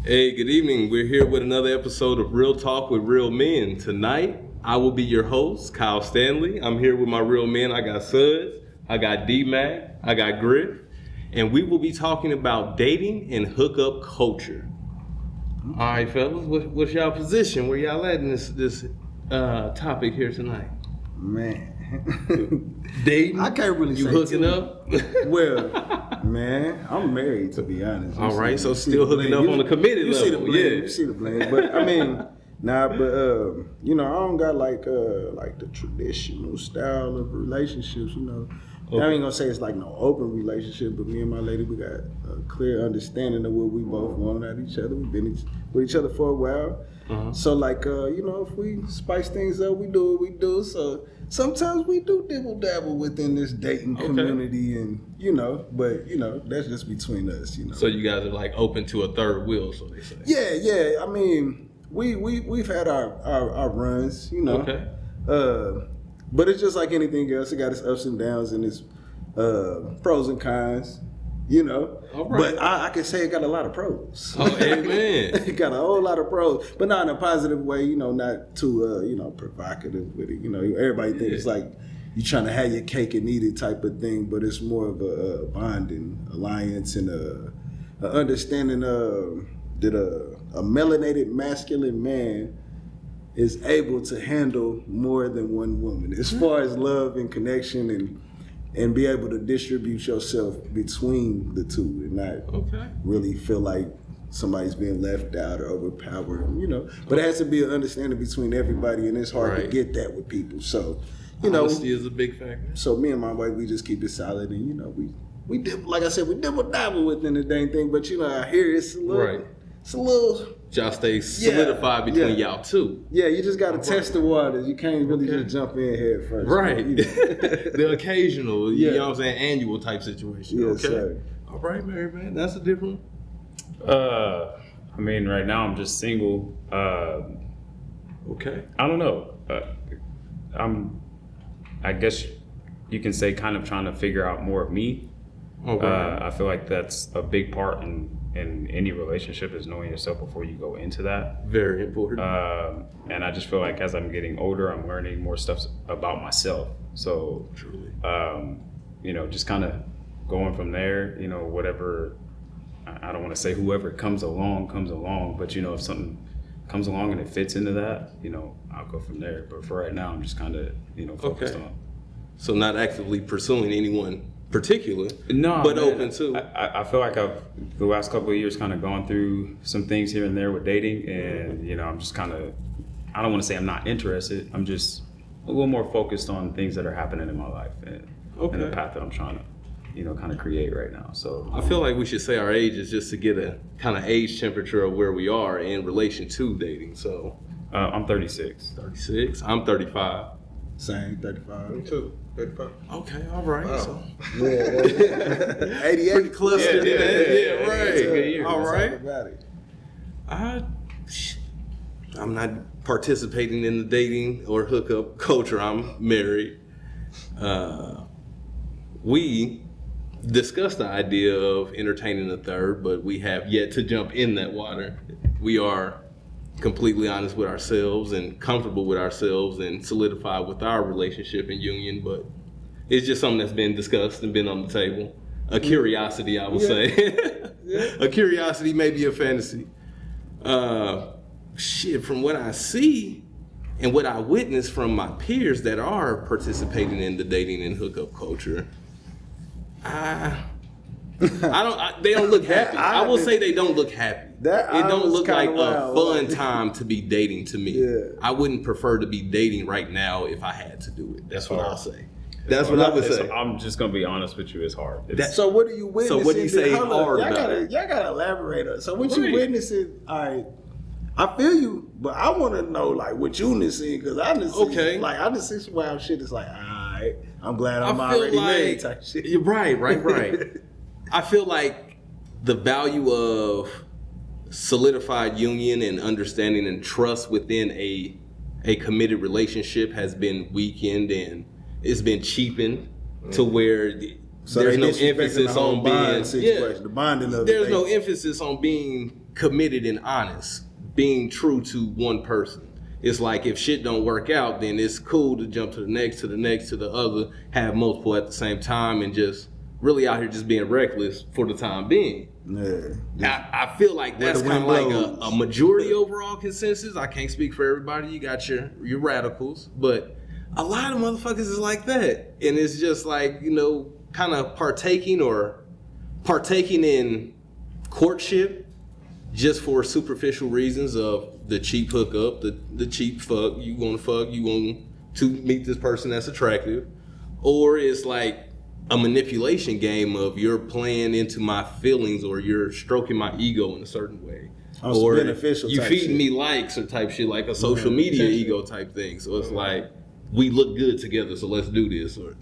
Hey, good evening. We're here with another episode of Real Talk with Real Men. Tonight, I will be your host, Kyle Stanley. I'm here with my real men. I got Suds, I got D-Mac, I got Griff, and we will be talking about dating and hookup culture. All right, fellas, what's y'all position? Where y'all at in this topic here tonight? Man. Dating? I can't really you say hooking too. up? Well, man, I'm married, to be honest. All right, so still hooking up on the committed level. See the blend, You see the blend. But I mean, I don't got like the traditional style of relationships, Okay. I ain't gonna say it's like no open relationship, but me and my lady, we got a clear understanding of what we both want out of each other. We've been with each other for a while. Uh-huh. So if we spice things up, we do what we do. So sometimes we do dibble dabble within this dating community, and but that's just between us. So you guys are like open to a third wheel, so they say. Yeah. I mean, we've had our runs, Okay. But it's just like anything else. It got its ups and downs and its pros and cons. All right. But I can say it got a lot of pros. Oh, amen. It got a whole lot of pros, but not in a positive way, not too, provocative with it. Everybody thinks it's like you trying to have your cake and eat it type of thing, but it's more of a bonding alliance and a understanding that a melanated masculine man is able to handle more than one woman as far as love and connection and be able to distribute yourself between the two and not really feel like somebody's being left out or overpowered, But it has to be an understanding between everybody, and it's hard to get that with people. So, honesty is a big factor. So me and my wife, we just keep it solid, and we did, like I said, we dibble dabble within the dang thing. But I hear it's a little. Y'all stay solidified between y'all two. Yeah, you just got to test the waters. You can't really just jump in head first. Right. The occasional, you know what I'm saying, annual type situation. Yes, sir. All right, man. That's a different. I mean, right now I'm just single. Okay. I don't know. I guess you can say kind of trying to figure out more of me. Okay. I feel like that's a big part in any relationship is knowing yourself before you go into that. Very important. And I just feel like as I'm getting older, I'm learning more stuff about myself. So, truly, just kind of going from there, whatever, I don't want to say whoever comes along, but if something comes along and it fits into that, I'll go from there. But for right now, I'm just kind of, focused on. So not actively pursuing anyone particular, no, but man, open to. I feel like I've the last couple of years kind of gone through some things here and there with dating, and I'm just kind of, I don't want to say I'm not interested. I'm just a little more focused on things that are happening in my life and the path that I'm trying to, kind of create right now. So I feel like we should say our ages just to get a kind of age temperature of where we are in relation to dating. So I'm 36. 36. I'm 35. Same, 35. Me too. 35. Okay, all right. Wow. So 88. pretty clustered. Yeah, right. All right. About it. I'm not participating in the dating or hookup culture. I'm married. We discussed the idea of entertaining a third, but we have yet to jump in that water. We are completely honest with ourselves and comfortable with ourselves and solidified with our relationship and union, but it's just something that's been discussed and been on the table. A curiosity, I would say. A curiosity, maybe a fantasy. From what I see and what I witness from my peers that are participating in the dating and hookup culture, they don't look happy. I will say they don't look happy. It don't look like a fun time to be dating to me. Yeah. I wouldn't prefer to be dating right now if I had to do it. That's what I'll say. That's what I would say. I'm just gonna be honest with you. It's hard. So what do you witness? So what do you say hard about it? Y'all gotta elaborate on. So what you witnessing? All right, I feel you, but I want to know like what you seeing, because I done see I done see some wild shit. It's like, all right, I'm glad I'm already married type shit. You're right. I feel like the value of solidified union and understanding and trust within a committed relationship has been weakened and it's been cheapened to where So there's they no disrespecting emphasis the whole on bond being situation, the bonding of There's it. no emphasis on being committed and honest, being true to one person. It's like if shit don't work out, then it's cool to jump to the next, to the next, to the other, have multiple at the same time, and just really out here just being reckless for the time being. Yeah. I feel like that's the kind of wind like blows. a majority overall consensus. I can't speak for everybody. You got your radicals, but a lot of motherfuckers is like that, and it's just like, you know, kind of partaking in courtship just for superficial reasons of the cheap hookup, the cheap fuck. You want to meet this person that's attractive, or it's like a manipulation game of you're playing into my feelings or you're stroking my ego in a certain way. Oh, Or beneficial you type feeding shit. me likes or type shit, like a social media ego type thing. So it's like, we look good together, so let's do this. Or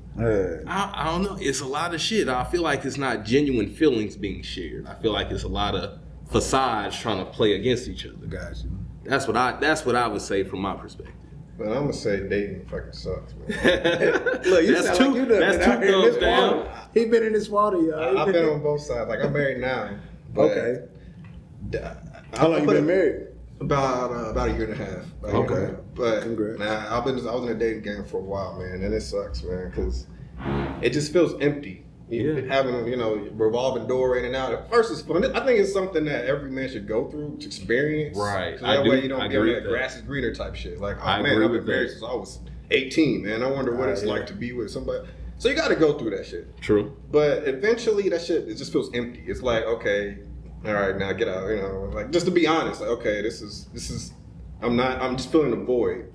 I don't know. It's a lot of shit. I feel like it's not genuine feelings being shared. I feel like it's a lot of facades trying to play against each other. Gotcha. That's what I would say from my perspective. But I'm gonna say dating fucking sucks, man. Look, you That's sound two- like you done that's been two out here in thumbs this down. water. He been in this water, y'all. I've been on both sides. Like I'm married now. But Okay. How long you been married? About a year and a half. Okay. But Congrats. nah, I was in a dating game for a while, man, and it sucks, man, because it just feels empty. Having revolving door in and out. At first, it's fun. I think it's something that every man should go through to experience. Right. So that way you I don't be agree on with that that. grass is greener type shit. Like, oh I man, agree I've been with married that. since I was 18, man. I wonder what it's like to be with somebody. So you got to go through that shit. True. But eventually, that shit, it just feels empty. It's like, okay, all right, now get out. Like, just to be honest, like, okay, this is. I'm just feeling a void,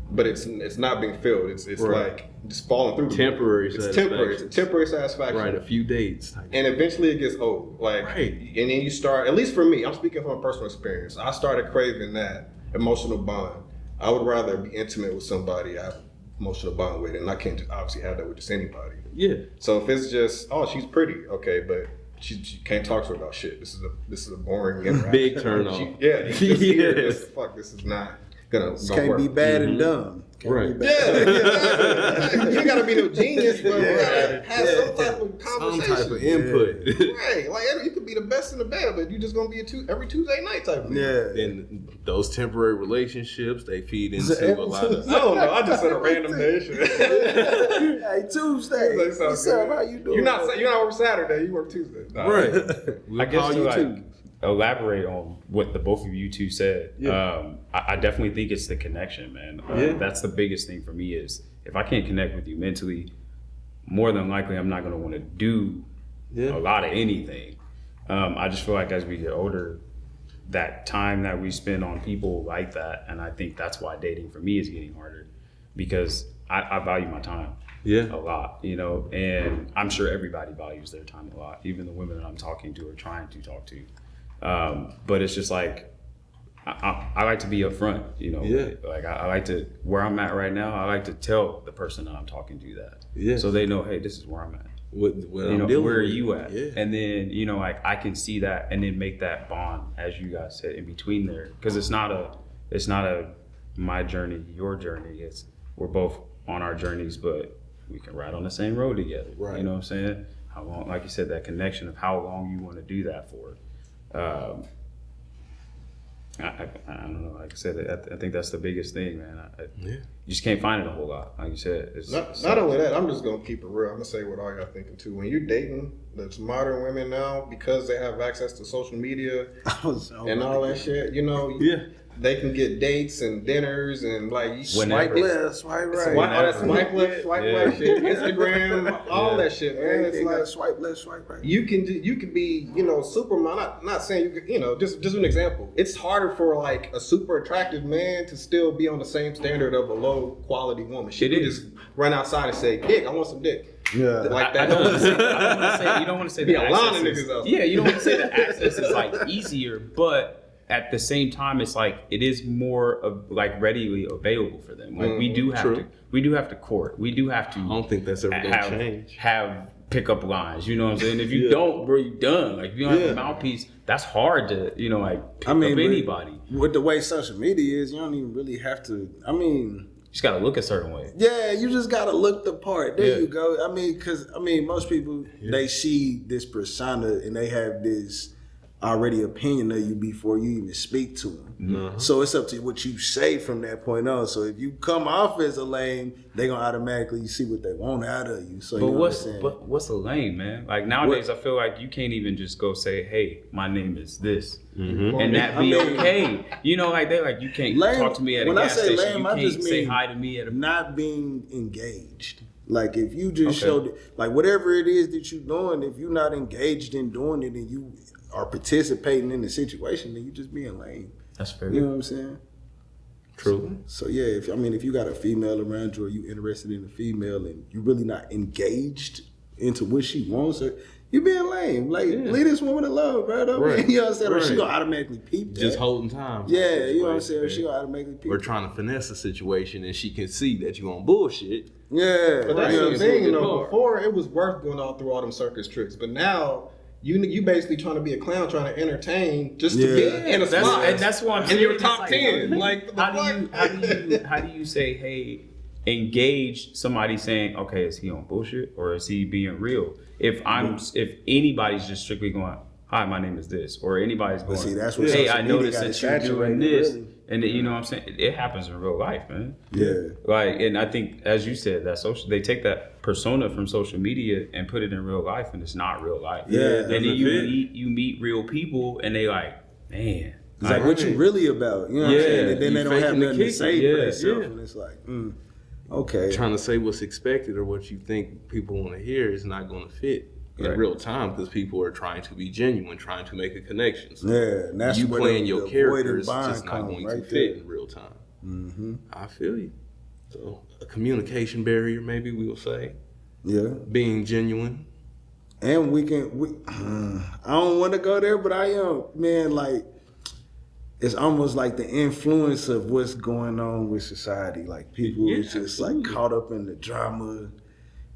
but it's not being filled. It's Right. like just falling through. Temporary It's temporary. It's a temporary satisfaction. Right, a few dates. Type. And eventually it gets old. Like, Right. and then you start, at least for me, I'm speaking from a personal experience. I started craving that emotional bond. I would rather be intimate with somebody I have an emotional bond with, and I can't just obviously have that with just anybody. Yeah. So if it's just, oh, she's pretty, okay, but she can't talk to her about shit. This is a boring interaction. Big turn off. Fuck, this is not gonna Can't work. be bad and dumb. Can't Right. be bad. Yeah. You gotta be no genius, but we gotta have some type of Some conversation. type of input. Right, like you could be the best in the band, but you just gonna be every Tuesday night type of thing. Yeah. And those temporary relationships, they feed into a lot of. I don't know. I just said a random day. Hey, Tuesday. What's up? How you doing? You're not work Saturday. You work Tuesday. Right. We'll I guess call to you like too. elaborate on what the both of you two said. Yeah. I definitely think it's the connection, man. Yeah. That's the biggest thing for me is if I can't connect with you mentally, more than likely I'm not going to want to do a lot of anything. I just feel like as we get older, that time that we spend on people like that, and I think that's why dating for me is getting harder because I value my time. Yeah. A lot, and I'm sure everybody values their time a lot, even the women that I'm talking to or trying to talk to. But it's just like, I like to be upfront, like I like to, where I'm at right now, I like to tell the person that I'm talking to that. Yeah. So they know, hey, this is where I'm at. What I'm dealing Where are with. you at? Yeah. And then, like I can see that and then make that bond, as you guys said, in between there. Cause it's not a my journey, your journey. We're both on our journeys, but we can ride on the same road together. Right. You know what I'm saying? How long, like you said, that connection of how long you want to do that for. I don't know. Like I said, I think that's the biggest thing, man. You just can't find it a whole lot. Like you said, Not only that, I'm just gonna keep it real. I'm gonna say what all y'all thinking too. When you're dating, there's modern women now because they have access to social media and all that shit. They can get dates and dinners and like you Swipe left, swipe right. swipe left, swipe right shit, Instagram, all that shit, man. It's Everything like got swipe left, swipe right. you can be, Superman. Not saying you could, just an example. It's harder for like a super attractive man to still be on the same standard of a low quality woman. She could just run outside and say, "Dick, I want some dick." Yeah. Like I that. don't want to say you don't want to say Be the a lot of access is, niggas out. yeah, you don't want to say the access is like easier, but at the same time, it's like it is more of like readily available for them. Like we do have to court. We do have to. I don't think that's ever gonna change. Have pickup lines. You know what I'm saying? If you don't, bro, you done. Like if you don't have a mouthpiece, that's hard to pick up anybody. With the way social media is, you don't even really have to. just gotta look a certain way. Yeah, you just gotta look the part. There Yeah. you go. I mean, because most people they see this persona and they have this already opinion of you before you even speak to them. Mm-hmm. So it's up to what you say from that point on. So if you come off as a lame, they gonna automatically see what they want out of you. So But you know what's what I'm saying? what's a lame, man? Like nowadays, I feel like you can't even just go say, "Hey, my name is this," and that be okay. You know, like they like you can't Lame- talk to me at a when I gas say station. lame, You I can't just say mean hi to me at a. not being engaged. Like if you just Okay. showed like whatever it is that you're doing, if you're not engaged in doing it and you are participating in the situation, then you just being lame. That's fair. You know what I'm saying? True. So yeah, if you got a female around you or you interested in a female and you really not engaged into what she wants, or you being lame. Like leave this woman alone, bro. Don't Right. be, you know what I'm saying? Or she Right. gonna automatically peep that. Just holding time. Yeah, you know what I'm saying? Or she gonna automatically peep. We're trying to finesse a situation and she can see that you on bullshit. Yeah, But Right. that's you know what the I'm thing, saying? you know. Before it was worth going all through all them circus tricks, but now you basically trying to be a clown, trying to entertain just to Yeah. be in a That's, spot. and that's what I'm in saying. your It's top like, 10. Like, the how do you say, hey, engage somebody saying, okay, is he on bullshit or is he being real? If anybody's just strictly going, hi, my name is this, or anybody's going, see, that's what hey, social I media noticed got that it you're doing saturated, this, really. and you know what I'm saying? It happens in real life, man. Yeah. Like, and I think, as you said, that they take that persona from social media and put it in real life, and it's not real life. Yeah, and then doesn't you meet real people, and they like, man. It's like what you really about, you know what I'm saying? And then you they don't have faking the nothing to kick. say Yeah, for themselves, yeah. and it's like, okay. Trying to say what's expected or what you think people want to hear is not going to fit in Right. real time because people are trying to be genuine, trying to make a connection. So Yeah, and that's you where playing the your avoided character is bond just not come going right to fit there. in real time. Mm-hmm. I feel you. So a communication barrier, maybe we will say, Yeah. being genuine. And I don't want to go there, but I am, man, like, it's almost like the influence of what's going on with society. Like, people is just, like, caught up in the drama,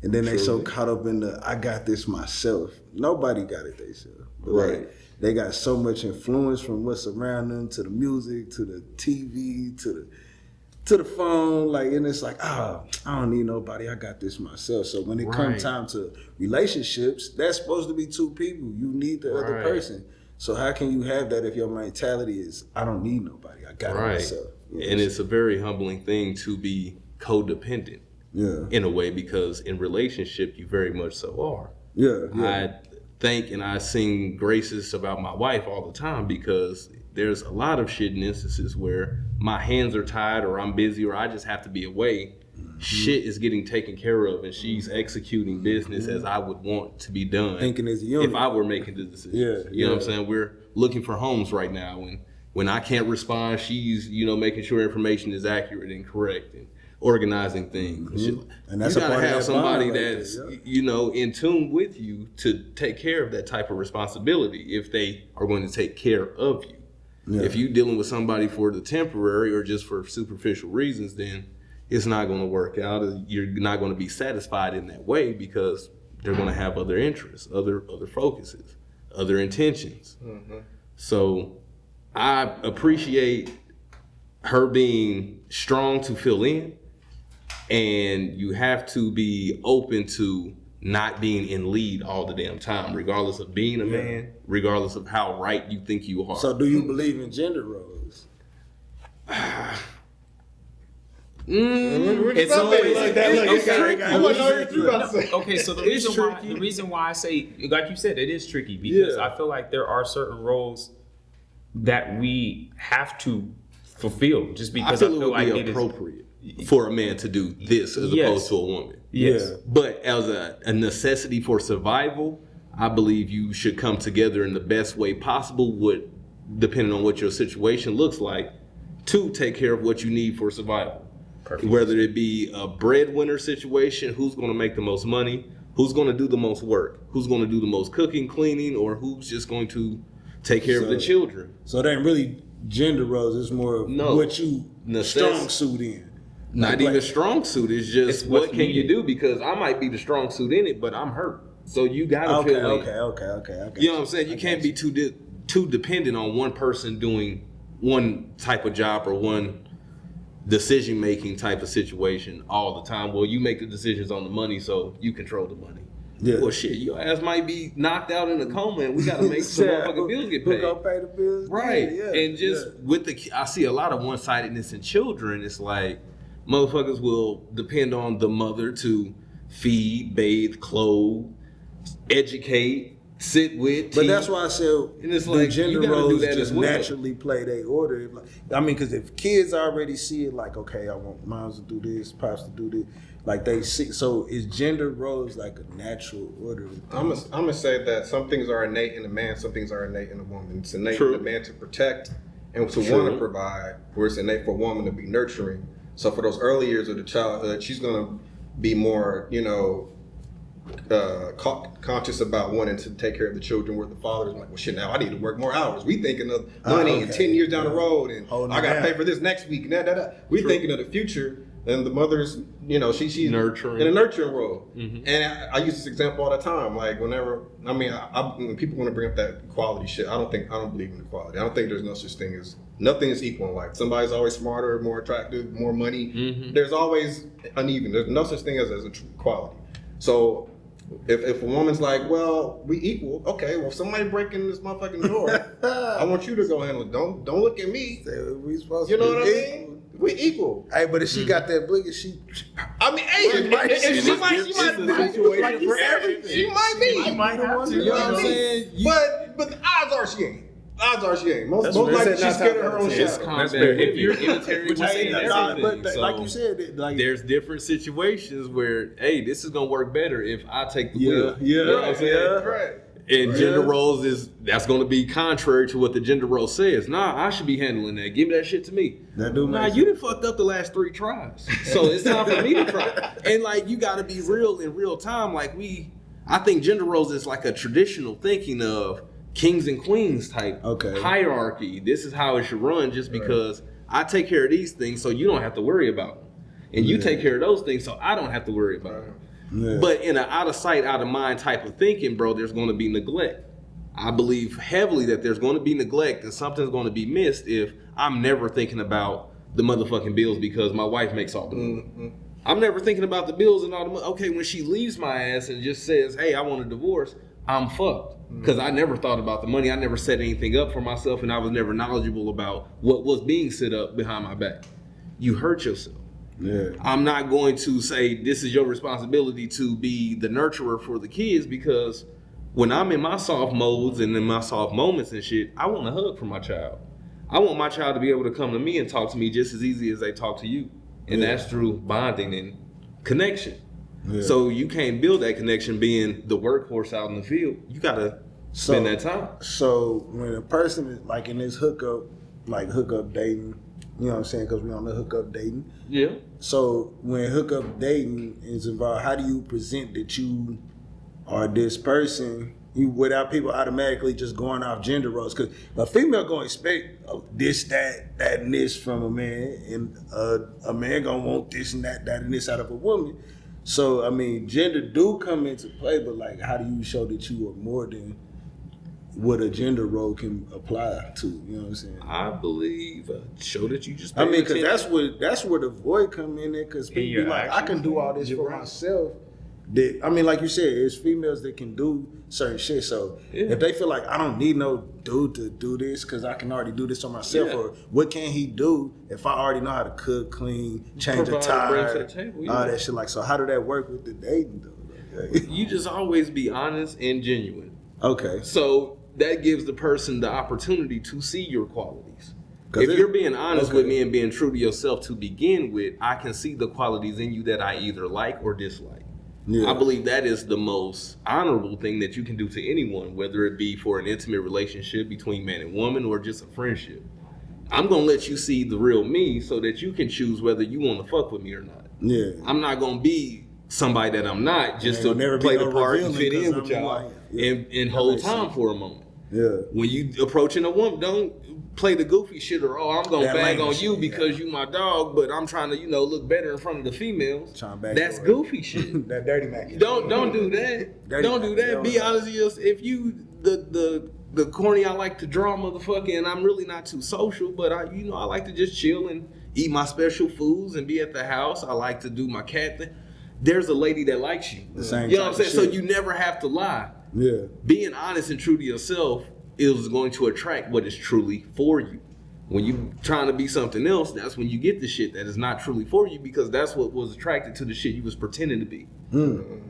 and then they so caught up in the, I got this myself. Nobody got it themselves. But, Right. like, they got so much influence from what's around them, to the music, to the TV, to the phone, like, and it's like, I don't need nobody. I got this myself. So when it Right. comes time to relationships, that's supposed to be two people. You need the other Right. person. So how can you have that if your mentality is, I don't need nobody. I got it Right. myself. You know And it's a very humbling thing to be codependent yeah, in a way because in relationship, you very much so are. yeah, yeah. I think and I sing graces about my wife all the time because there's a lot of shit in instances where my hands are tied or I'm busy or I just have to be away. Shit is getting taken care of and she's executing business as I would want to be done Thinking as a unit. if I were making the decision. Yeah, You know what I'm yeah. saying? We're looking for homes right now and when I can't respond, she's, making sure information is accurate and correct and organizing things. And shit. And that's you a gotta part of have that somebody bond right that's, there, yeah. in tune with you to take care of that type of responsibility if they are going to take care of you. Yeah. If you're dealing with somebody for the temporary or just for superficial reasons, then it's not going to work out. You're not going to be satisfied in that way because they're going to have other interests, other focuses, other intentions. Mm-hmm. So I appreciate her being strong to fill in, and you have to be open to not being in lead all the damn time, regardless of being a man, regardless of how right you think you are. So do you believe in gender roles? It's always like that. Look, it's it's tricky. tricky. I want to know what you about to say. Okay, so the reason why I say, like you said, it is tricky because I feel like there are certain roles that we have to fulfill just because I feel like it would it be is appropriate for a man to do this as opposed to a woman. Yes. Yeah. But as a necessity for survival, I believe you should come together in the best way possible, depending on what your situation looks like, to take care of what you need for survival. Perfect. Whether it be a breadwinner situation, who's going to make the most money, who's going to do the most work, who's going to do the most cooking, cleaning, or who's just going to take care of the children. So it ain't really gender roles. It's more of what you strong suit in. Not even strong suit. It's just It's what what's can you needed. do? Because I might be the strong suit in it, but I'm hurt. So you gotta feel it. Okay. You know what I'm saying? You can't be too dependent on one person doing one type of job or one decision making type of situation all the time. Well, you make the decisions on the money, so you control the money. Yeah. Well, shit, your ass might be knocked out in a coma, and we gotta make some motherfucking bills get paid. Who gonna pay the bills? Right. Yeah, And just with I see a lot of one sidedness in children. It's like motherfuckers will depend on the mother to feed, bathe, clothe, educate, sit with. But teach. that's why I said And it's the like, gender you gotta do roles that just as well. naturally play their order. I mean, because if kids already see it, like, okay, I want moms to do this, pops to do this, like they see. So is gender roles like a natural order? I'm gonna say that some things are innate in a man, some things are innate in a woman. It's innate True. in a man to protect and to True. want to provide, where it's innate for a woman to be nurturing. So for those early years of the childhood, she's gonna be more, conscious about wanting to take care of the children, where the father's like, well, shit, now I need to work more hours. We thinking of money and 10 years down the road, and I got to pay for this next week. We thinking of the future, and the mother's, she's nurturing in a nurturing role. Mm-hmm. And I use this example all the time. Like whenever, when people want to bring up that equality shit, I don't believe in equality. I don't think there's no such thing as nothing is equal in life. Somebody's always smarter, more attractive, more money. Mm-hmm. There's always uneven. There's no such thing as a true equality. So if a woman's like, well, we equal, okay, well, if somebody breaking this motherfucking door, I want you to go handle it. Don't look at me. We supposed You to know be what I equal. mean? We equal. Hey, but if she got that blick, she she might be. You might have to. You know what I'm saying? But the odds are she ain't. Most fair. likely she's scared of her own It's shit. combat fair. if you're military with everything. but like you said, like There's different situations where, hey, this is gonna work better if I take the yeah, wheel. yeah, You know what I'm saying? Right. And gender roles that's going to be contrary to what the gender role says. Nah, I should be handling that. Give that shit to me. That do Nah, make you done fucked up the last 3 tries, so it's time for me to try. And like, you got to be real in real time. Like I think gender roles is like a traditional thinking of kings and queens type hierarchy. This is how it should run, just because I take care of these things, so you don't have to worry about them, and you take care of those things, so I don't have to worry about them. Yeah. But in an out of sight, out of mind type of thinking, bro, there's going to be neglect. I believe heavily that there's going to be neglect and something's going to be missed if I'm never thinking about the motherfucking bills because my wife makes all the money. Mm-hmm. I'm never thinking about the bills and all the money. Okay, when she leaves my ass and just says, hey, I want a divorce, I'm fucked. Because I never thought about the money. I never set anything up for myself, and I was never knowledgeable about what was being set up behind my back. You hurt yourself. Yeah. I'm not going to say this is your responsibility to be the nurturer for the kids, because when I'm in my soft modes and in my soft moments and shit, I want a hug from my child. I want my child to be able to come to me and talk to me just as easy as they talk to you. And that's through bonding and connection. Yeah. So you can't build that connection being the workhorse out in the field. You got to spend that time. So when a person is like in this hookup dating, you know what I'm saying? Because we're on the hookup dating. Yeah. So when hookup dating is involved, how do you present that you are this person without people automatically just going off gender roles? Because a female gonna expect this, that, and this from a man, and a man gonna want this and that, and this out of a woman. So I mean, gender do come into play, but like, how do you show that you are more than what a gender role can apply to? You know what I'm saying? I believe show that you just. I mean, because that's where the void come in there. Because people be like, I can do all this for myself. That, I mean, like you said, it's females that can do certain shit. So if they feel like I don't need no dude to do this because I can already do this on myself, or what can he do if I already know how to cook, clean, change a tire, all that shit. Like, so how do that work with the dating though? You just always be honest and genuine. Okay. So that gives the person the opportunity to see your qualities. If you're being honest with me and being true to yourself to begin with, I can see the qualities in you that I either like or dislike. Yeah. I believe that is the most honorable thing that you can do to anyone, whether it be for an intimate relationship between man and woman or just a friendship. I'm going to let you see the real me so that you can choose whether you want to fuck with me or not. Yeah. I'm not going to be somebody that I'm not just to play the part and fit in with y'all and hold time for a moment. Yeah. When you approaching a woman, don't play the goofy shit or I'm gonna bang on you because you my dog, but I'm trying to look better in front of the females. That's goofy shit. That dirty Mac. Don't do that. Don't do that. Be honest with yourself. If you the the corny. I like to draw, motherfucker, and I'm really not too social. But I like to just chill and eat my special foods and be at the house. I like to do my cat thing. There's a lady that likes you. The same you know what I'm saying? So shit. you never have to lie. Yeah. Being honest and true to yourself is going to attract what is truly for you. When you trying to be something else, that's when you get the shit that is not truly for you, because that's what was attracted to the shit you was pretending to be.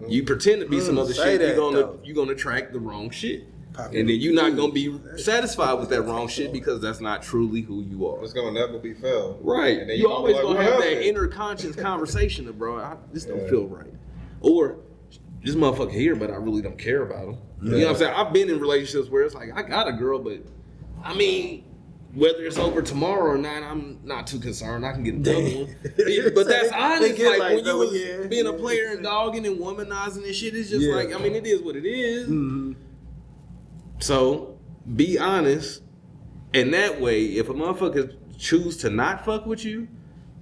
You pretend to be some other shit, you're gonna attract the wrong shit. And then you're not gonna be satisfied with that wrong shit because that's not truly who you are. It's gonna never be felt. Right. And then You always like, gonna have that inner conscious conversation of, bro, this don't feel right. Or this motherfucker here, but I really don't care about him. You know what I'm saying? I've been in relationships where it's like, I got a girl, but I mean, whether it's over tomorrow or not, I'm not too concerned. I can get another one. But that's honest. Like when you was being a player and dogging and womanizing and shit, it's just like, I mean, it is what it is. So be honest. And that way, if a motherfucker choose to not fuck with you,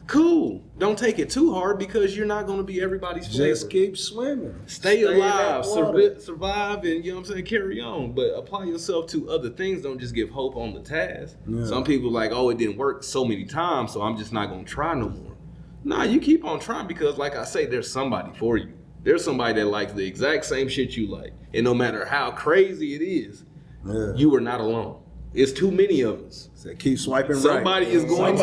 cool. Don't take it too hard, because you're not going to be everybody's flavor. Just keep swimming. Stay alive, survive, and you know what I'm saying, carry on. But apply yourself to other things. Don't just give hope on the task. Yeah. Some people like, oh, it didn't work so many times, so I'm just not going to try no more. Nah, you keep on trying, because like I say, there's somebody for you. There's somebody that likes the exact same shit you like. And no matter how crazy it is, you are not alone. It's too many of us. So keep swiping somebody right. Is going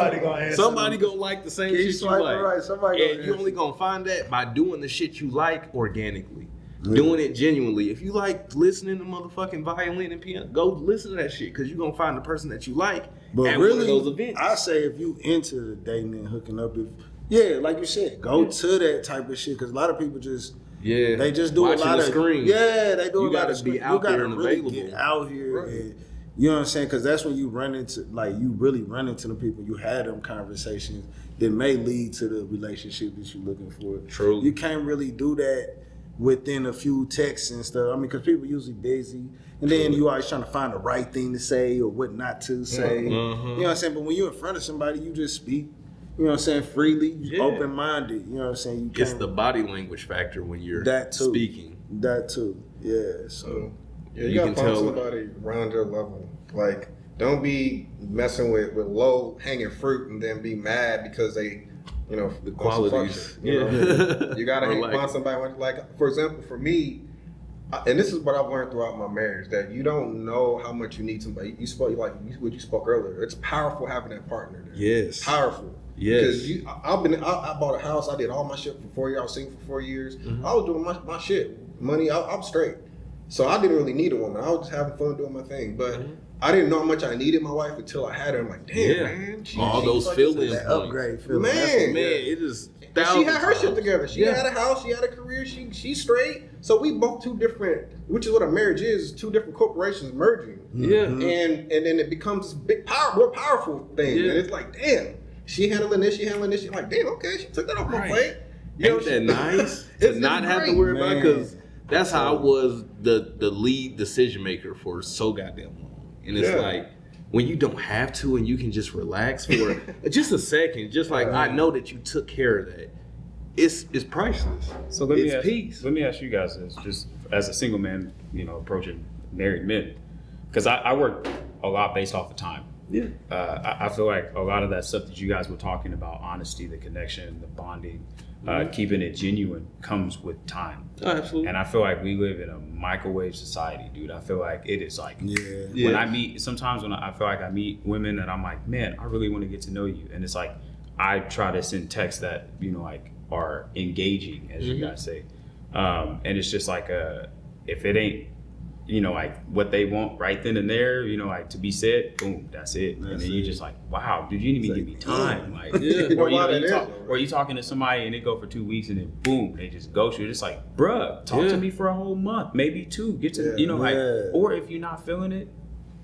Somebody gonna like the same keep shit you like. Right. Somebody and you only gonna find that by doing the shit you like organically. Doing it genuinely. If you like listening to motherfucking violin and piano, go listen to that shit, because you're gonna find the person that you like at one of those events. I say if you into the dating and hooking up, like you said, go to that type of shit, because a lot of people just they just do watching a lot of screen. They do a lot of be out there and really available. Get out here and you know what I'm saying? Because that's when you run into, you really run into the people. You had them conversations that may lead to the relationship that you're looking for. True. You can't really do that within a few texts and stuff. I mean, because people usually busy. And then you always trying to find the right thing to say or what not to say. You know what I'm saying? But when you're in front of somebody, you just speak, you know what I'm saying, freely, open-minded. You know what I'm saying? It's the body language factor when you're speaking. That too. Yeah. So. Yeah, you gotta find somebody around your level. Like, don't be messing with low hanging fruit and then be mad because they, the qualities. You gotta find somebody like, for example, for me, and this is what I've learned throughout my marriage, that you don't know how much you need somebody. You spoke what you spoke earlier. It's powerful having that partner there. Yes. Powerful. Yes. Because I bought a house. I did all my shit for 4 years. I was single for 4 years. I was doing my shit. Money. I'm straight. So I didn't really need a woman. I was just having fun doing my thing. But I didn't know how much I needed my wife until I had her. I'm like, damn, man. All those feelings. That upgrade feeling. Man, it is. She had her shit together. She had a house. She had a career. She's straight. So we both two different, which is what a marriage is, two different corporations merging. Yeah. And then it becomes this big, more powerful thing. Yeah. And it's like, damn, she handling this, She's like, damn, okay, she took that off my plate. Ain't that nice? To not have to worry about, because that's how I was the lead decision maker for so goddamn long. And it's like, when you don't have to and you can just relax for just a second, just like, I know that you took care of that. It's priceless. So let me ask you guys this, just as a single man, approaching married men, because I work a lot based off of time. Yeah. I feel like a lot of that stuff that you guys were talking about, honesty, the connection, the bonding, keeping it genuine, comes with time. Oh, absolutely. And I feel like we live in a microwave society, dude. I feel like it is like, when I meet, sometimes when I feel like I meet women and I'm like, man, I really want to get to know you. And it's like, I try to send texts that, are engaging, as you guys say. And it's just like, if it ain't, what they want right then and there, to be said, boom, that's it. And then you just like, wow, dude, you didn't even give me time. Or you talking to somebody and they go for 2 weeks and then boom, they just ghost you. It's like, bruh, talk to me for a whole month, maybe 2. Get to, or if you're not feeling it,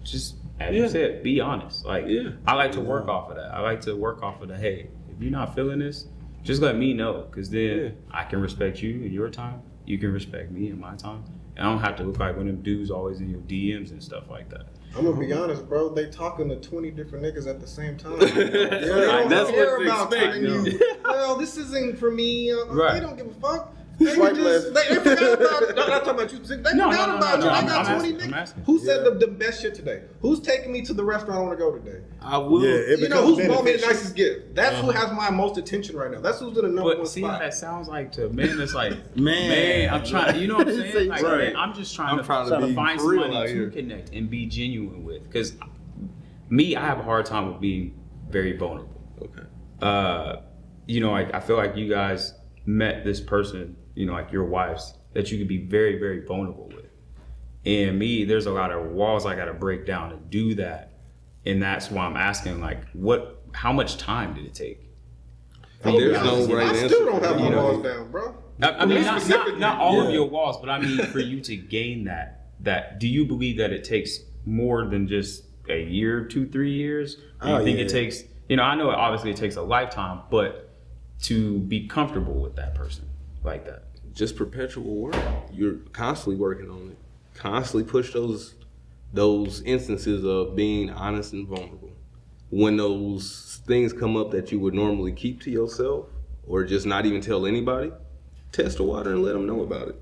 just, as you said, be honest. I like to work off of that. I like to work off of the, hey, if you're not feeling this, just let me know, because then I can respect you in your time. You can respect me in my time. And I don't have to look like one of them dudes always in your DMs and stuff like that. I'm gonna be honest, bro. They talking to 20 different niggas at the same time. That's what they expect. Well, this isn't for me. They don't give a fuck. Swipe left. They forgot about. I'm not talking about you. They forgot about you. I got 20 niggas. Who said the best shit today? Who's taking me to the restaurant I want to go today? I will. Yeah, You know who's bought me the nicest gift? That's who has my most attention right now. That's who's in the number one see spot. how that sounds like to men. It's like Man. I'm trying. You know what I'm saying? Like, Right. man, I'm just trying to be find real somebody out to here. connect and be genuine with. Because me, I have a hard time with being very vulnerable. Okay. You know, I feel like you guys met this person, you know, like your wives, that you could be very, very vulnerable with. And me, there's a lot of walls I got to break down to do that. And that's why I'm asking, like, how much time did it take? There's no right I answer. still don't have for my that. walls down, bro. I mean, not all of Yeah. your walls, but I mean, for you to gain that, do you believe that it takes more than just a year, 2-3 years? Or you think it takes, you know, I know obviously it takes a lifetime, but to be comfortable with that person like that. Just perpetual work. You're constantly working on it. Constantly push those instances of being honest and vulnerable. When those things come up that you would normally keep to yourself or just not even tell anybody, test the water and let them know about it.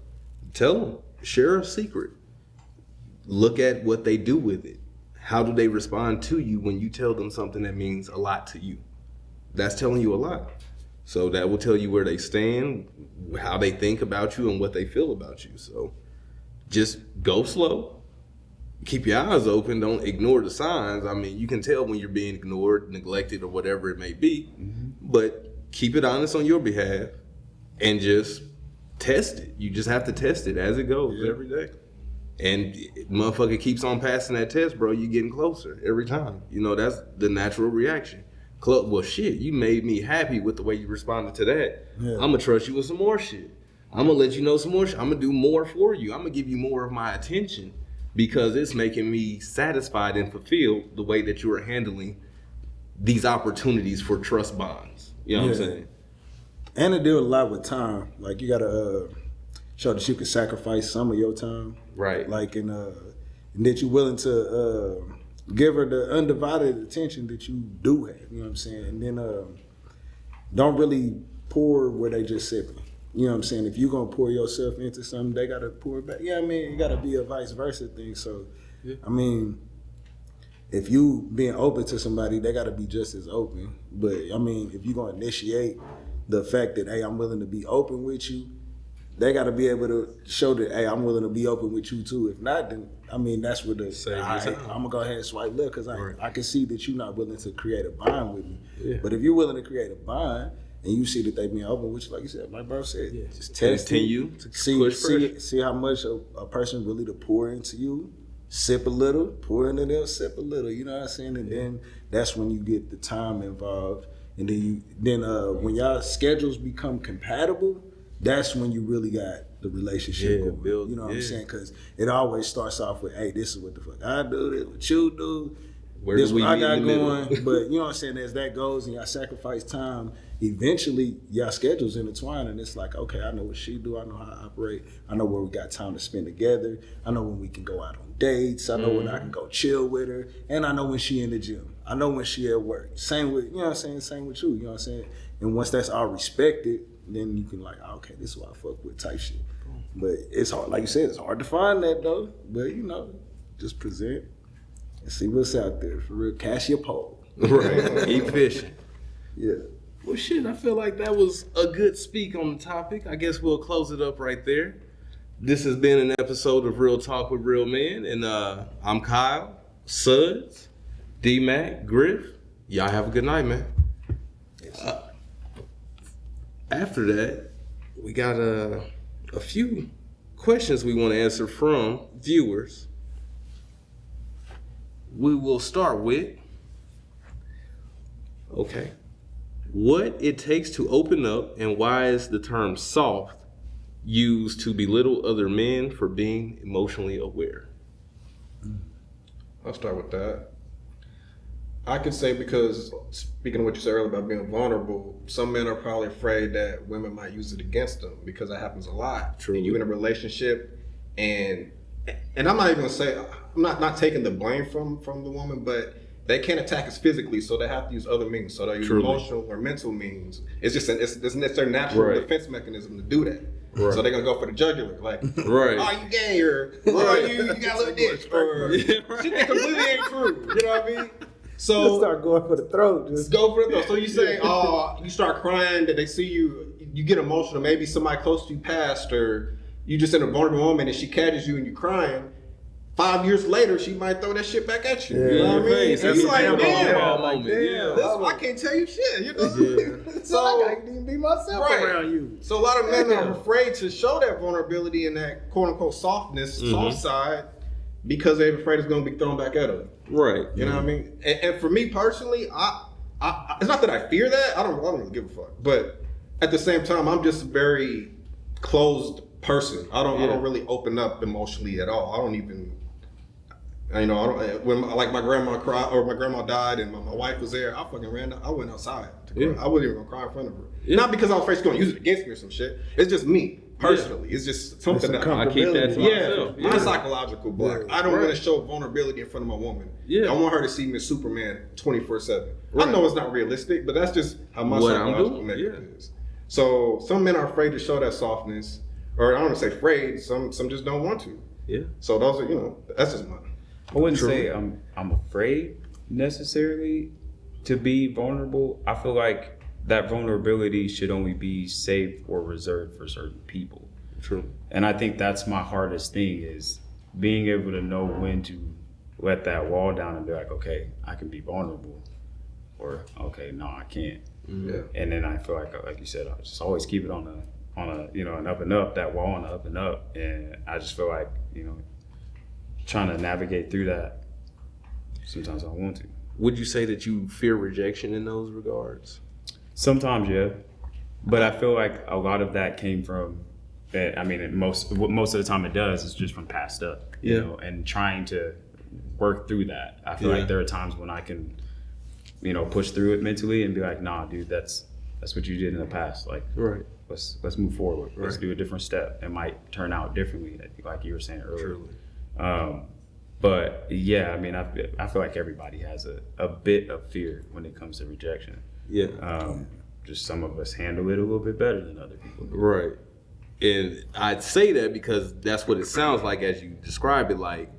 Tell them. Share a secret. Look at what they do with it. How do they respond to you when you tell them something that means a lot to you? That's telling you a lot. So that will tell you where they stand, how they think about you, and what they feel about you. So just go slow. Keep your eyes open. Don't ignore the signs. I mean, you can tell when you're being ignored, neglected, or whatever it may be. Mm-hmm. But keep it honest on your behalf and just test it. You just have to test it as it goes every day. And motherfucker keeps on passing that test, bro. You getting closer every time. You know, that's the natural reaction. Well, shit, you made me happy with the way you responded to that. Yeah. I'm going to trust you with some more shit. I'm going to let you know some more shit. I'm going to do more for you. I'm going to give you more of my attention because it's making me satisfied and fulfilled the way that you are handling these opportunities for trust bonds. You know what I'm saying? And it deal a lot with time. Like, you got to show that you can sacrifice some of your time. Right. Like, and that you're willing to give her the undivided attention that you do have. You know what I'm saying? And then don't really pour where they just sipping. You know what I'm saying? If you're going to pour yourself into something, they got to pour it back. Yeah, I mean, it got to be a vice versa thing. So, I mean, if you being open to somebody, they got to be just as open. But, I mean, if you're going to initiate the fact that, hey, I'm willing to be open with you, they got to be able to show that, hey, I'm willing to be open with you too. If not, then, I mean, that's where I'm going to go ahead and swipe left because I can see that you're not willing to create a bond with me. Yeah. But if you're willing to create a bond and you see that they being open with you, like you said, like bro said, just test you to see how much a person really to pour into you. Sip a little, pour into them, sip a little. You know what I'm saying? And then that's when you get the time involved. And then when y'all schedules become compatible, that's when you really got the relationship going. Build, you know what I'm saying? Because it always starts off with, hey, this is what the fuck I do, this is what you do, this is what I got going. But you know what I'm saying? As that goes and y'all sacrifice time, eventually y'all schedules intertwine and it's like, okay, I know what she do, I know how I operate, I know where we got time to spend together, I know when we can go out on dates, I know when I can go chill with her, and I know when she in the gym. I know when she at work. Same with, you know what I'm saying? Same with you, you know what I'm saying? And once that's all respected, then you can like, okay, this is what I fuck with type shit. But it's hard, like you said, it's hard to find that though. But you know, just present and see what's out there. For real, cast your pole. Right, keep fishing. Yeah. Well, shit, I feel like that was a good speak on the topic. I guess we'll close it up right there. This has been an episode of Real Talk with Real Men, and I'm Kyle, Suds, D-Mac, Griff. Y'all have a good night, man. After that, we got a few questions we want to answer from viewers. We will start with, okay, what it takes to open up and why is the term soft used to belittle other men for being emotionally aware? I'll start with that. I could say because, speaking of what you said earlier about being vulnerable, some men are probably afraid that women might use it against them because that happens a lot. True. And you in a relationship, and I'm not even gonna say, I'm not taking the blame from the woman, but they can't attack us physically, so they have to use other means. So they use emotional or mental means. It's just it's their natural defense mechanism to do that. Right. So they're gonna go for the jugular, like, Right. oh, you gay, or oh, you got a little dick, or shit that completely ain't true. You know what I mean? So Just start going for the throat. Just go for the throat. So you say, oh, you start crying that they see you, you get emotional. Maybe somebody close to you passed, or you just in a vulnerable moment and she catches you and you crying. 5 years later, she might throw that shit back at you. Yeah. You know what I mean? Face. It's like, damn, I I can't tell you shit. You know? Yeah. So I can't even be myself Right. around you. So a lot of men are afraid to show that vulnerability and that quote unquote softness, soft side, because they're afraid it's going to be thrown back at them. Right. You know what I mean? And for me personally, I it's not that I fear that. I don't really give a fuck. But at the same time, I'm just a very closed person. I don't really open up emotionally at all. I don't even. You know, I don't. When like my grandma cried or my grandma died and my wife was there, I fucking ran. I went outside to cry. I wasn't even gonna cry in front of her. Not because I was afraid she's gonna use it against me or some shit. It's just me personally. It's just something that I keep that to myself. I'm a psychological block. I don't want to show vulnerability in front of my woman. I want her to see me as Superman 24/7. I know it's not realistic, but that's just how my psychological makeup is. So some men are afraid to show that softness, or I don't want to say afraid. Some just don't want to. Yeah. So those are that's just mine. I wouldn't say I'm afraid necessarily to be vulnerable. I feel like that vulnerability should only be saved or reserved for certain people. True. And I think that's my hardest thing, is being able to know when to let that wall down and be like, okay, I can be vulnerable, or okay, no, I can't. Yeah. And then I feel like you said, I just always keep it on a an up and up, that wall on the up and up. And I just feel like, trying to navigate through that, sometimes I want to. Would you say that you fear rejection in those regards? Sometimes, yeah. But I feel like a lot of that came from, most of the time it does is just from past stuff, you know, and trying to work through that. I feel like there are times when I can, push through it mentally and be like, nah, dude, that's what you did in the past. Like, right. Let's move forward. Right. Let's do a different step. It might turn out differently, like you were saying earlier. Truly. But yeah, I feel like everybody has a bit of fear when it comes to rejection. Yeah. Just some of us handle it a little bit better than other people. Right. And I'd say that because that's what it sounds like as you describe it. Like,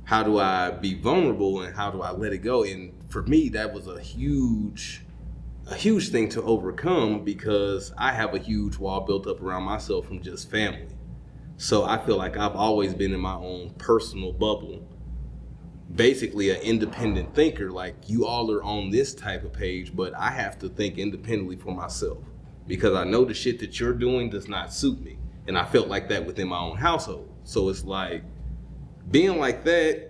how do I be vulnerable and how do I let it go? And for me, that was a huge thing to overcome, because I have a huge wall built up around myself from just family. So I feel like I've always been in my own personal bubble, basically an independent thinker. Like, you all are on this type of page, but I have to think independently for myself, because I know the shit that you're doing does not suit me. And I felt like that within my own household. So it's like, being like that,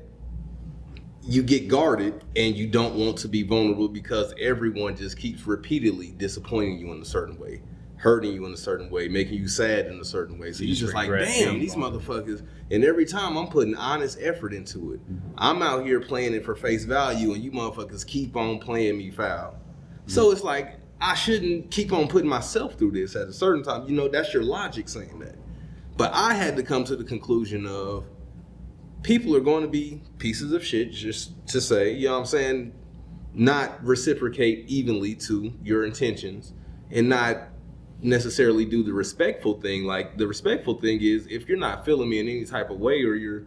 you get guarded and you don't want to be vulnerable, because everyone just keeps repeatedly disappointing you in a certain way, hurting you in a certain way, making you sad in a certain way. So you're just like, damn, these motherfuckers. And every time I'm putting honest effort into it. I'm out here playing it for face value, and you motherfuckers keep on playing me foul. So it's like, I shouldn't keep on putting myself through this at a certain time. That's your logic saying that. But I had to come to the conclusion of, people are going to be pieces of shit, just to say, you know what I'm saying, not reciprocate evenly to your intentions, and not necessarily do the respectful thing. Like, the respectful thing is, if you're not feeling me in any type of way, or you're,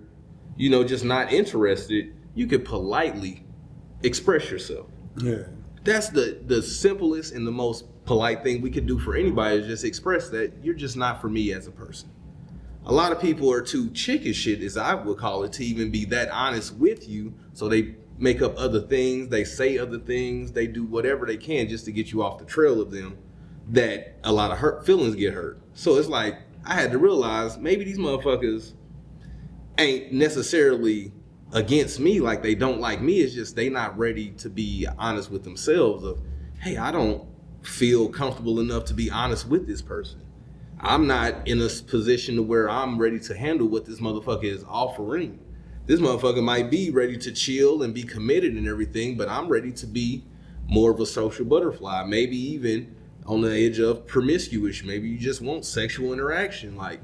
just not interested, you could politely express yourself. Yeah. That's the simplest and the most polite thing we could do for anybody, is just express that you're just not for me as a person. A lot of people are too chicken shit, as I would call it, to even be that honest with you. So they make up other things, they say other things, they do whatever they can just to get you off the trail of them, that a lot of feelings get hurt. So it's like, I had to realize maybe these motherfuckers ain't necessarily against me, like they don't like me. It's just they not ready to be honest with themselves of, hey, I don't feel comfortable enough to be honest with this person. I'm not in a position to where I'm ready to handle what this motherfucker is offering. This motherfucker might be ready to chill and be committed and everything, but I'm ready to be more of a social butterfly, maybe even on the edge of promiscuous. Maybe you just want sexual interaction. Like,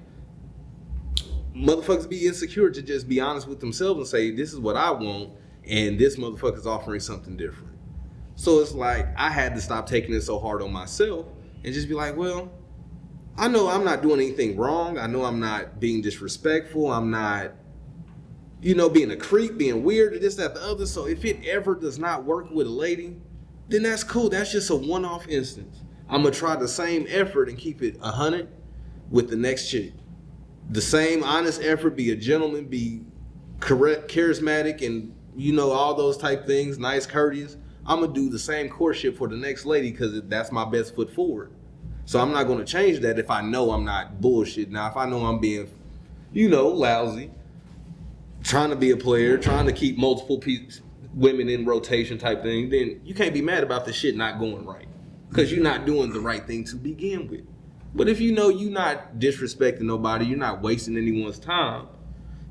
motherfuckers be insecure to just be honest with themselves and say, this is what I want, and this motherfucker's offering something different. So it's like, I had to stop taking it so hard on myself and just be like, well, I know I'm not doing anything wrong. I know I'm not being disrespectful. I'm not, being a creep, being weird, or this, that, the other. So if it ever does not work with a lady, then that's cool. That's just a one-off instance. I'm going to try the same effort and keep it 100 with the next chick. The same honest effort, be a gentleman, be correct, charismatic, and, all those type things, nice, courteous. I'm going to do the same courtship for the next lady because that's my best foot forward. So I'm not going to change that if I know I'm not bullshit. Now, if I know I'm being, lousy, trying to be a player, trying to keep multiple women in rotation type thing, then you can't be mad about the shit not going right because you're not doing the right thing to begin with. But if you know you're not disrespecting nobody, you're not wasting anyone's time,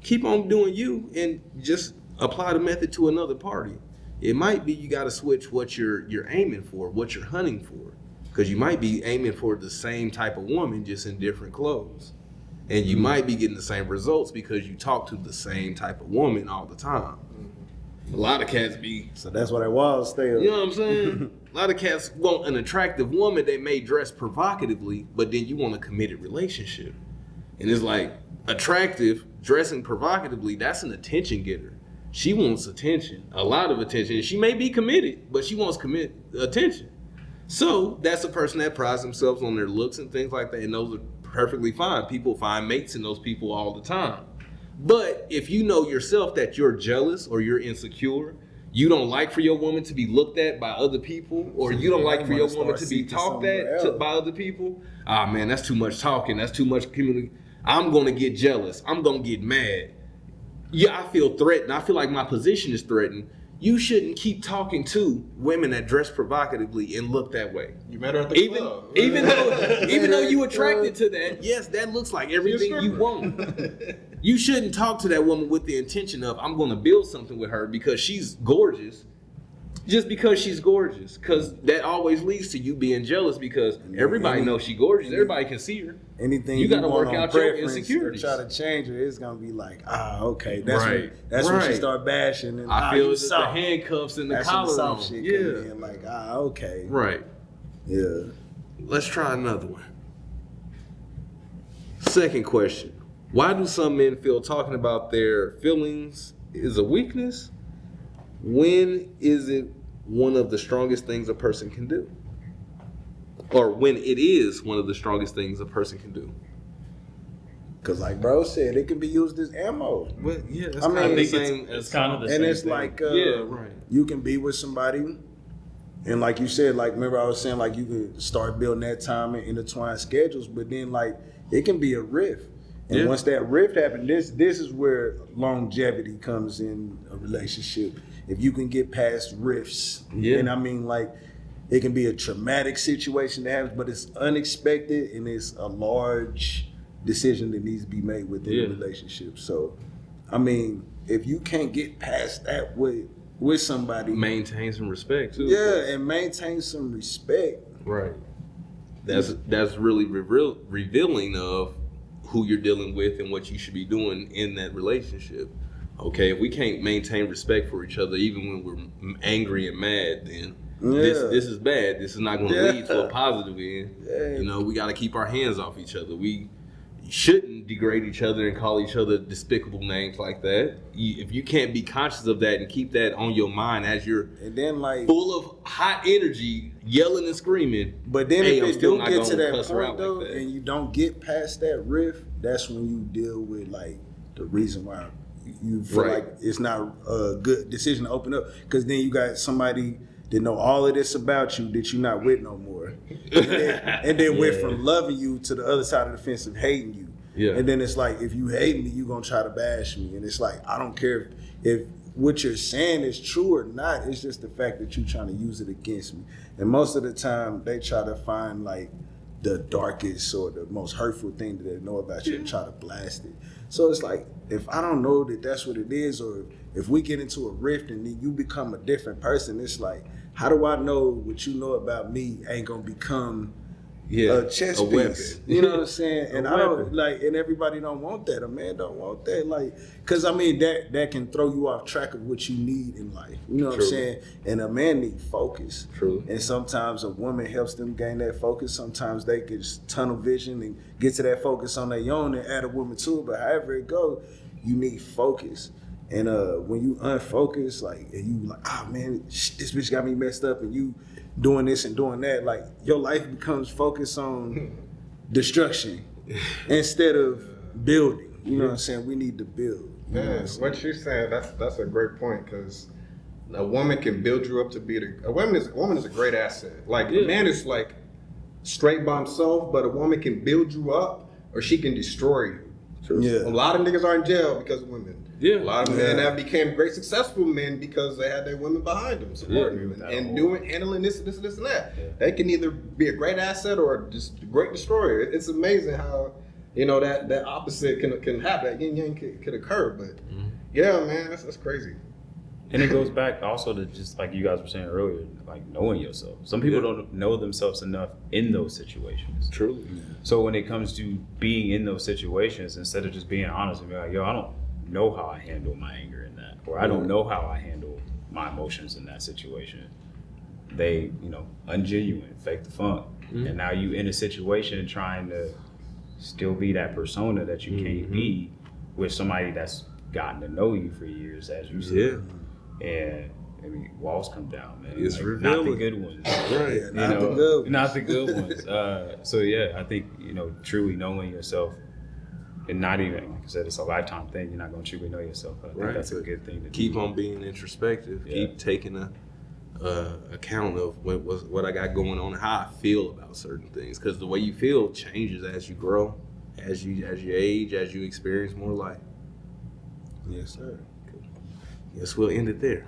keep on doing you and just apply the method to another party. It might be you got to switch what you're aiming for, what you're hunting for. Because you might be aiming for the same type of woman, just in different clothes. And you might be getting the same results because you talk to the same type of woman all the time. A lot of cats be... So that's what I was still. You know what I'm saying? A lot of cats want an attractive woman that may dress provocatively, but then you want a committed relationship. And it's like, attractive, dressing provocatively, that's an attention getter. She wants attention, a lot of attention. She may be committed, but she wants attention. So that's a person that prides themselves on their looks and things like that, and those are perfectly fine. People find mates in those people all the time. But if you know yourself that you're jealous or you're insecure, you don't like for your woman to be looked at by other people, or you don't like for your woman to be talked at by other people, man, that's too much talking. That's too much communication. I'm going to get jealous. I'm going to get mad. Yeah, I feel threatened. I feel like my position is threatened. You shouldn't keep talking to women that dress provocatively and look that way. You met her at the club. Even though you attracted to that, yes, that looks like everything you want. You shouldn't talk to that woman with the intention of, I'm going to build something with her because she's gorgeous. Just because she's gorgeous. Because that always leads to you being jealous because everybody knows she's gorgeous. Everybody can see her. Anything you got to work out your insecurities. Try to change her, it's gonna be like, okay, that's when she start bashing. And I feel it's the handcuffs and the collar on. Shit in, like, okay, right, yeah. Let's try another one. Second question: why do some men feel talking about their feelings is a weakness? When is it one of the strongest things a person can do? Or when it is one of the strongest things a person can do? Because like bro said, it can be used as ammo. But yeah, it's kind of the same and it's thing. like, you can be with somebody, and like you said, like remember I was saying, like you can start building that time and intertwine schedules, but then like it can be a rift. And once that rift happens, this is where longevity comes in a relationship. If you can get past rifts, and I mean like, it can be a traumatic situation that happens, but it's unexpected and it's a large decision that needs to be made within the relationship. So, I mean, if you can't get past that with somebody, maintain some respect too. Yeah, and maintain some respect. Right. That's really revealing of who you're dealing with and what you should be doing in that relationship. Okay, if we can't maintain respect for each other, even when we're angry and mad, then this is bad. This is not going to lead to a positive end. Yeah. We got to keep our hands off each other. We shouldn't degrade each other and call each other despicable names like that. If you can't be conscious of that and keep that on your mind as you're full of hot energy, yelling and screaming. But then if it do get to that point though, and you don't get past that rift, that's when you deal with like the reason why you feel like it's not a good decision to open up, because then you got somebody that know all of this about you that you're not with no more, and then went from loving you to the other side of the fence of hating you. Yeah. And then it's like, if you hate me, you gonna try to bash me, and it's like, I don't care if what you're saying is true or not. It's just the fact that you're trying to use it against me. And most of the time, they try to find like the darkest or the most hurtful thing that they know about you and try to blast it. So it's like, if I don't know that that's what it is, or if we get into a rift and then you become a different person, it's like, how do I know what you know about me ain't gonna become a chess a piece. weapon. You know what I'm saying? And I don't weapon. like, and everybody don't want that. A man don't want that, like, because I mean that can throw you off track of what you need in life. You know what I'm saying? And a man need focus. True. And sometimes a woman helps them gain that focus. Sometimes they can just tunnel vision and get to that focus on their own and add a woman to it. But however it goes, you need focus. And when you unfocused, like, and you like, man, this bitch got me messed up, and you doing this and doing that, like, your life becomes focused on destruction instead of building. You know what I'm saying? We need to build. You know what you're saying, that's a great point, because a woman can build you up to be a woman is a great asset. Like a man is like straight by himself, but a woman can build you up or she can destroy you. Yeah. A lot of niggas are in jail because of women. Yeah. A lot of men that became great successful men because they had their women behind them, supporting them, and handling this, and that. Yeah. They can either be a great asset or just a great destroyer. It's amazing how, you know, that opposite can happen. That yin yang can occur. But yeah, man, that's crazy. And it goes back also to just like you guys were saying earlier, like knowing yourself. Some people don't know themselves enough in those situations. Truly. Yeah. So when it comes to being in those situations, instead of just being honest and be like, yo, I don't know how I handle my anger in that, or I don't know how I handle my emotions in that situation. They, ungenuine, fake the funk. And now you in a situation trying to still be that persona that you can't be with somebody that's gotten to know you for years, as you said. Yeah. And I mean, walls come down, man. It's like, revealing. not the good ones. Right. Yeah, not the good ones. Not the good ones. So yeah, I think, truly knowing yourself, and not even, like I said, it's a lifetime thing. You're not going to truly know yourself. I think that's a good thing to keep do. on being introspective. Yeah. Keep taking account of what I got going on and how I feel about certain things. Because the way you feel changes as you grow, as you age, as you experience more life. Yes, sir. Guess we'll end it there.